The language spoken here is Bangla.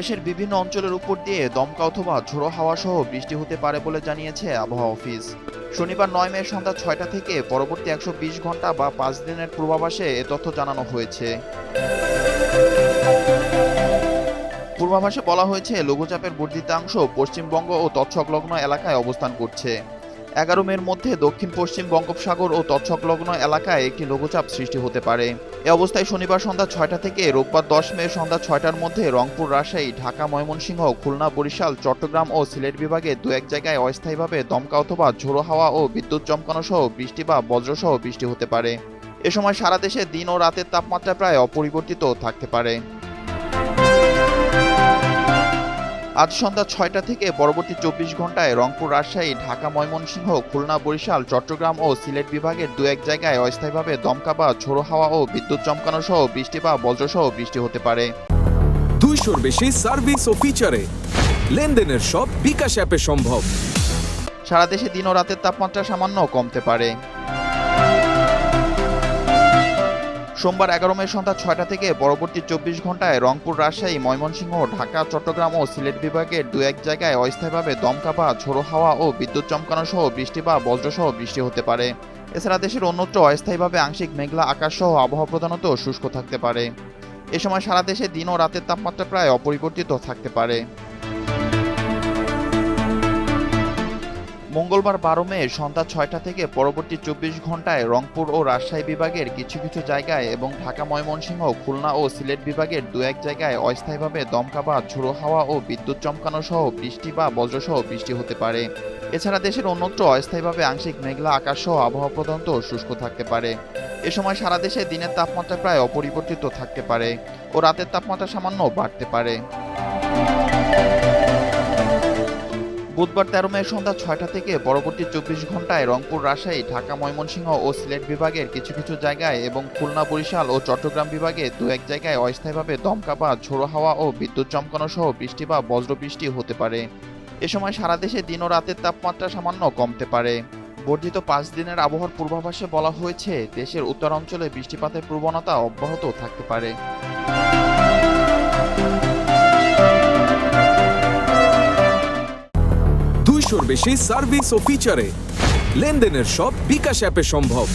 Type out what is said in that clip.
দেশের বিভিন্ন অঞ্চলের উপর দিয়ে দমকা অথবা ঝোড়ো হাওয়া সহ বৃষ্টি হতে পারে বলে জানিয়েছে আবহাওয়া অফিস। শনিবার ৯ মে সন্ধ্যা ৬টা থেকে পরবর্তী ১২০ ঘন্টা বা ৫ দিনের পূর্বাভাসে এ তথ্য জানানো হয়েছে। পূর্বাভাসে বলা হয়েছে লঘুচাপের বর্ধিতাংশ পশ্চিমবঙ্গ ও তৎসংলগ্ন এলাকায় অবস্থান করছে। ১১ মের মধ্যে দক্ষিণ পশ্চিম বঙ্গোপসাগর ও তৎসংলগ্ন এলাকায় একটি লঘুচাপ সৃষ্টি হতে পারে। এ অবস্থায় শনিবার সন্ধ্যা ৬টা থেকে রোববার ১০ মে সন্ধ্যা ৬টার মধ্যে রংপুর, রাজশাহী, ঢাকা, ময়মনসিংহ, খুলনা, বরিশাল, চট্টগ্রাম ও সিলেট বিভাগে দু এক জায়গায় অস্থায়ীভাবে দমকা অথবা ঝোড়ো হাওয়া ও বিদ্যুৎ চমকানো সহ বৃষ্টি বা বজ্রসহ বৃষ্টি হতে পারে। এ সময় সারা দেশে দিন ও রাতের তাপমাত্রা প্রায় অপরিবর্তিত থাকতে পারে। আজ সন্ধ্যা ৬টা থেকে পরবর্তী ২৪ ঘন্টায় রংপুর, রাজশাহী, ঢাকা, ময়মনসিংহ, খুলনা, বরিশাল, চট্টগ্রাম ও সিলেট বিভাগের দু এক জায়গায় অস্থায়ীভাবে দমকা বা ঝোড়ো হাওয়া ও বিদ্যুৎ চমকানো সহ বৃষ্টি বা বজ্রসহ বৃষ্টি হতে পারে। 200-র বেশি সার্ভিস ও ফিচারে লেনদেনের সব বিকাশ অ্যাপে সম্ভব। সারা দেশে দিন ও রাতের তাপমাত্রা সামান্য কমতে পারে। সোমবার ১১ মে সন্ধ্যা ৬টা থেকে পরবর্তী ২৪ ঘন্টায় রংপুর, রাজশাহী, ময়মনসিংহ, ঢাকা, চট্টগ্রাম ও সিলেট বিভাগের দু এক জায়গায় অস্থায়ীভাবে দমকা বা ঝোড়ো হাওয়া ও বিদ্যুৎ চমকানো সহ বৃষ্টি বা বজ্রসহ বৃষ্টি হতে পারে। এছাড়া দেশের অন্যত্র অস্থায়ীভাবে আংশিক মেঘলা আকাশ সহ আবহাওয়া প্রধানত শুষ্ক থাকতে পারে। এ সময় সারা দেশে দিন ও রাতের তাপমাত্রা প্রায় অপরিবর্তিত থাকতে পারে। মঙ্গলবার ১২ মে সন্ধ্যা ৬টা থেকে পরবর্তী ২৪ ঘন্টায় রংপুর ও রাজশাহী বিভাগের কিছু কিছু জায়গায় এবং ঢাকা, ময়মনসিংহ, খুলনা ও সিলেট বিভাগের দু এক জায়গায় অস্থায়ীভাবে দমকা বা ঝোড়ো হাওয়া ও বিদ্যুৎ চমকানো সহ বৃষ্টি বা বজ্রসহ বৃষ্টি হতে পারে। এছাড়া দেশের অন্যত্র অস্থায়ীভাবে আংশিক মেঘলা আকাশ সহ আবহাওয়া প্রধানত শুষ্ক থাকতে পারে। এ সময় সারা দেশে দিনের তাপমাত্রা প্রায় অপরিবর্তিত থাকতে পারে ও রাতের তাপমাত্রা সামান্য বাড়তে পারে। বুধবার ১৩ মে সন্ধ্যা ৬টা থেকে পরবর্তী ২৪ ঘন্টায় রংপুর, রাজশাহী, ঢাকা, ময়মনসিংহ ও সিলেট বিভাগের কিছু কিছু জায়গায় এবং খুলনা, বরিশাল ও চট্টগ্রাম বিভাগে দু এক জায়গায় অস্থায়ীভাবে দমকা বা ঝোড়ো হাওয়া ও বিদ্যুৎ চমকানো সহ বৃষ্টি বা বজ্রবৃষ্টি হতে পারে। এ সময় সারা দেশে দিন ও রাতের তাপমাত্রা সামান্য কমতে পারে। বর্ধিত ৫ দিনের আবহাওয়ার পূর্বাভাসে বলা হয়েছে দেশের উত্তরাঞ্চলে বৃষ্টিপাতের প্রবণতা অব্যাহত থাকতে পারে। 200-র বেশি সার্ভিস ও ফিচারে লেনদেনের সব বিকাশ অ্যাপে সম্ভব।